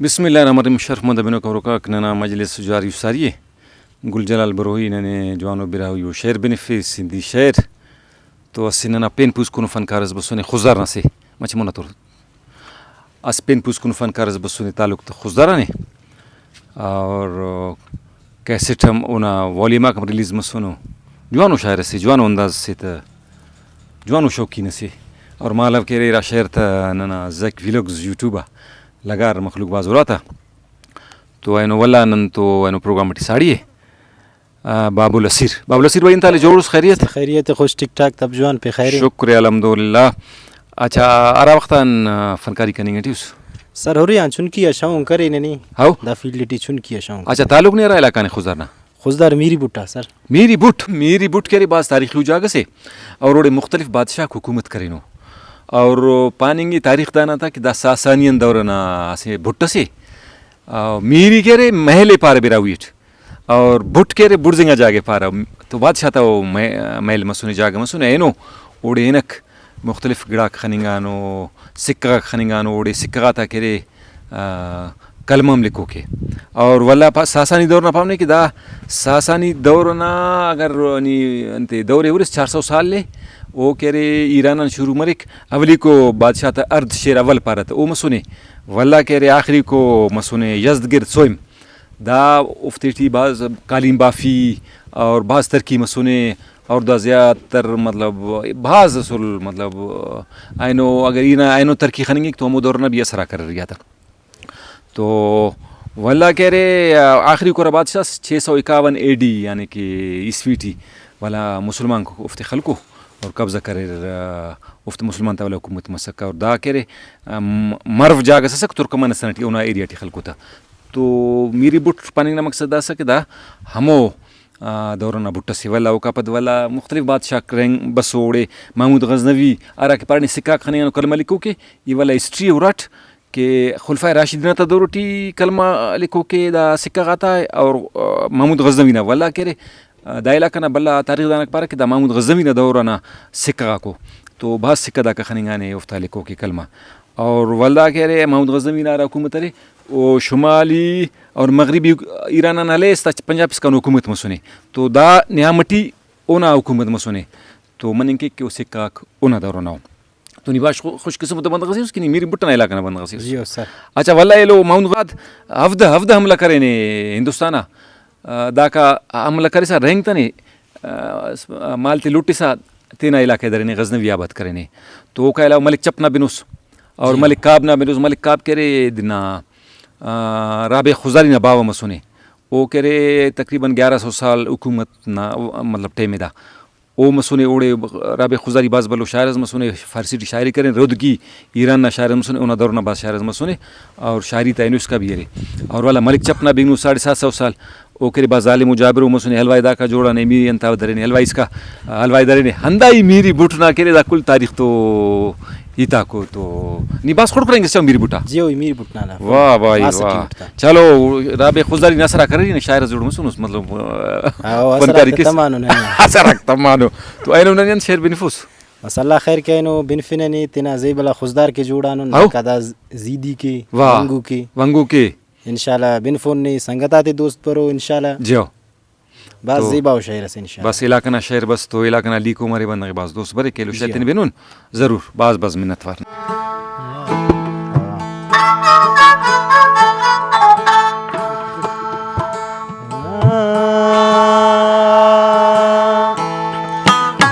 Bismillahirrahmanirrahim. Sharf madabino kawroka knana majlis jari usariye. Gul Jalal Barohi nane jawano birahu yo shair benefis indi shair. To asinana pen pus kunu fankaras basune khuzar nase. Machi monatur. As pen pus kunu fankaras basune ताल्लुक तो खुजदारा ने और cassette हम उना volume का release में सुनो जवानो शायर से जवानो अंदाज से तो जवानो शौकीन से और मालव के रे शायर था ना जैक व्लॉग्स यूट्यूबर लगार मखलूक बाजुरा था तो ऐनो वल्ला नन तो ऐनो प्रोग्राम टी साड़ी है बाबुल असीर भाई इंताले जोड़स खैरियत खुश ठीक ठाक तब जवान पे खैर शुक्र अल्हम्दुलिल्लाह अच्छा आरा वक्तन फनकारी करेंगे टीस सर हो रही चुन की अशाऊं करे नहीं हाउ दा फील्डिटी चुन की अशाऊं अच्छा ताल्लुक नहीं रहा इलाका ने खुजरना खुजदार मीरी बुट्टा सर मीरी बुट के बास तारीखी उजागा से और ओडे मुख्तलिफ बादशाह हुकूमत करेनो और पानिंगी तारीख दाना था कि दा सासानियन दौरना से भुट्टा से मीरी के रे महले पार बिरावीट और बुट के रे बुर्जिंगा जागे पारा तो बादशाह था वो महल मसुने जागे मसुने एनो ओडे एनक मुख्तलिफ गिड़ा खनिंगानो सिक्का खनिंगानो ओडे सिक्का था के रे कलमम लिखो के और वल्ला सासानी दौर ना पावने कि दा सासानी दौर ना अगर नी अंते दौरे उरिस 400 साल ले वो कह रहे ईरान शुरू मरिक अवली को बादशाह था अर्ध शेर अव्वल पारत ओ मसुने वल्ला कह रहे आखिरी को मसुने यजदगिर सोइम दा उफ्तेटी बाज कालीम बाफी और बाज तरकी मसुने और दा ज़्यादातर मतलब बाज असल मतलब आइनो अगर इना आइनो तरकी खनेंगे तो हम दौर ना भी असरा कर रहा था तो वल्ला कह रहे आखिरी को बादशाह 651 AD यानी कि ईस्वी थी वाला मुसलमान को उफ्ते खल को और कब्ज़ा करे उफ्त मुसलमान तावला हुकूमत मसक्का और दा करे मर्व जागा सक तुर्कमान सनटी उना एरिया टी खलको था तो मेरी बुट पानी ना मकसद दा सके दा हमो दौरना बुट्टा से वाला वकापद वाला मुख्तलिफ बादशाह करें बसोड़े महमूद गजनवी आरा के पारनी सिक्का खाने कलमा लिखो के ये वाला हिस्ट्री उराट के खुलफा राशिदीन ता दौरटी कलमा लिखो के दा सिक्का खाता है और महमूद गजनवी ना वाला करे दा इलाका ना बल्ला तारीख दानक पारा कि दा महमूद गजनवी ना दौराना सिक्का को तो बास सिक्का दा का खनिंगाने उफ्ता लिखो के कलमा और वल्ला कह रहे महमूद गजनवी ना हुकूमत रे वो शुमाली और मगरबी ईरान ना ले पंजाब इसका हुकूमत मसुने तो दा न्यामटी ओना हुकूमत मसुने तो मन के सिक्का ओना दौराना तो निवाश खुशकिस्मत बंद गसी उसकी मेरी बुट्टना इलाका ना बंद गसी जी सर अच्छा वल्ला ये लो महमूद गाद हफ्द हमला करे ने हिंदुस्ताना दा का हमला करे सा रेंग तने मालती लुटी सा तीन इलाके दरे ने गजनवी आबाद करे ने तो वो का मलिक चपना बिनुस और मलिक काब ना बिनुस मलिक काब करे दिना राबे खुजारी ना बावा मसुने वो करे तकरीबन 1100 साल हुकूमत ना मतलब टेमे दा ओ मसुने ओड़े राबे खुजारी बाज बलो शायर मसुने फारसी टी शायरी करें रुदगी ईरान ना शायर मसुने उना दौरना बाज शायर मसुने और शायरी तैनुस का भी है और वाला मलिक चपना बिनु 750 साल ओ करे बाज जालिम मुजाबिर मसुने हलवाई दा का जोड़ा ने मी अंता दरे ने हलवाई इसका हलवाई दरे ने हंदाई मेरी बुटना करे दा कुल तारीख तो इता को तो निबास खोड़ करेंगे सब मेरी बुटा जी ओ मेरी बुटना ना वाह भाई वाह चलो राबे खुजारी नसरा करे ने शायर जोड़ मसुन मतलब फनकारी के तमानो ने असरक तमानो तो आइनो नन शेर बिनफुस मसल्ला खैर के नो बिनफिननी तना ज़ेबला खुजदार के जोड़ानो नकादा जीदी के वंगू के इंशाल्लाह बिनफोन ने संगताते दोस्त परो इंशाल्लाह जियो बस तो ज़ेबा शायर से इंशाल्लाह बस इलाका ना शेर बस तो इलाका ना लीको मारे बंदे बस दोस्त बरे केलो शैतान बिनून जरूर बस मिन्नत वार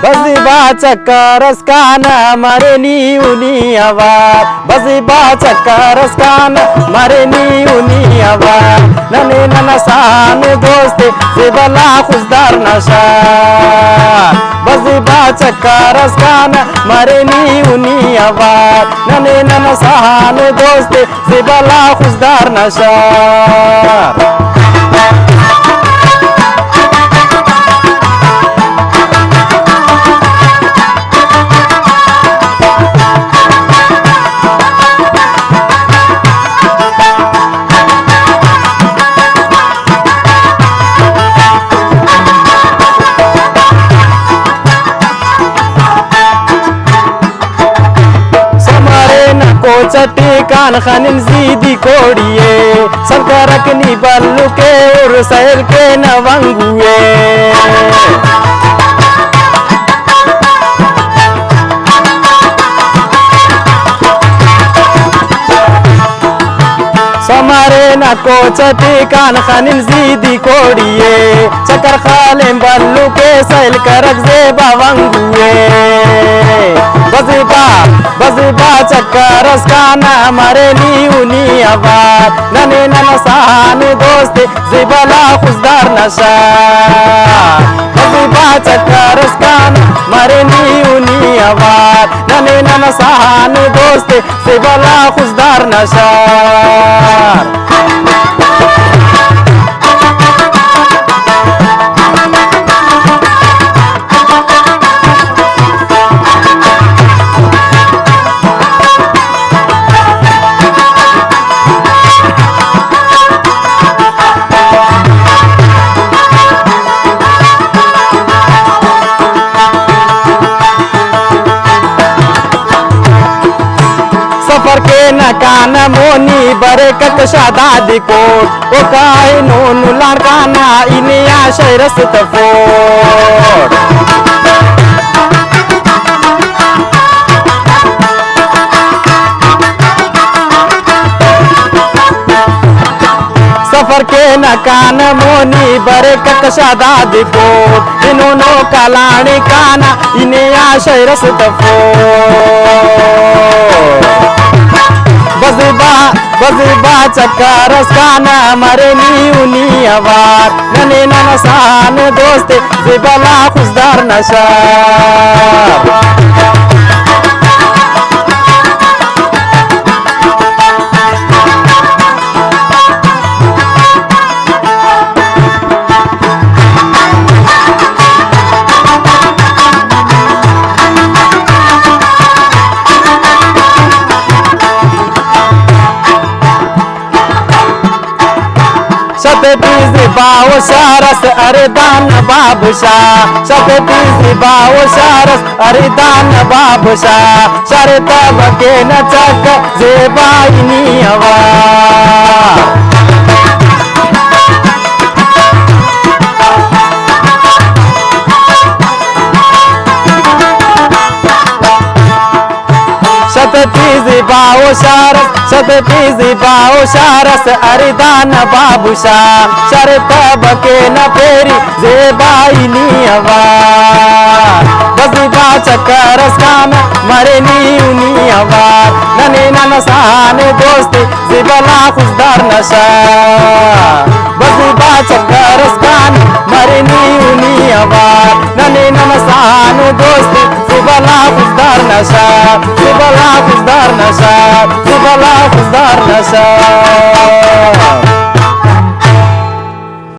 बज़िबा चक्करस काना मारे नी उनी आवाज बज़िबा चक्करस काना मारे नी उनी आवाज नने नना साने दोस्ते ज़ेबला खुजदार नशा बज़िबा चक्करस काना मारे नी उनी आवाज नने नना साने दोस्ते ज़ेबला खुजदार नशा चटी कान खानिन जीदी कोड़िए संकरकनी बल्लू के और सहल के नवंगुए समारे न कोचती कान खानिन जीदी कोड़िए चक्कर खाले बल्लू के सैल करक जे बावंगुए बजबा चक्कर काना मरे नी आवाज नने नन सान दोस्त जिबला खुशदार नशा बजबा चक्कर काना मरे नी आवाज नने नन सान दोस्त जिबला खुशदार नशा कान मोनी बरे कक्षा दादी कोट ओ काय नोनु लाड़काना इनिया शहरस तफोट सफर के न कान मोनी बरे कक्षा दादी कोट इन्होंने कलानी काना इनिया शहरस तफोट बजबा चक्कर काना मरे नी आवाज नने नन सान दोस्त जिबला खुशदार नशा बाओ शारस अरे दान बाबुशाह सतती बाओ शारस अरे दान बाबुशाह शरत बके न चक जेबाइनी हवा सतती बाओ शारस अरिदान बाबुशाह शरत बके न फेरी जेबाइनी हवा बजबा चक्कर कान मरे नी हवा नने नन सान दोस्त जिबला खुशदार नशा बजबा चक्कर कान मरे नी हवा नने नन सान दोस्त जिबला खुशदार नशा जिबला खुशदार नशा जिबला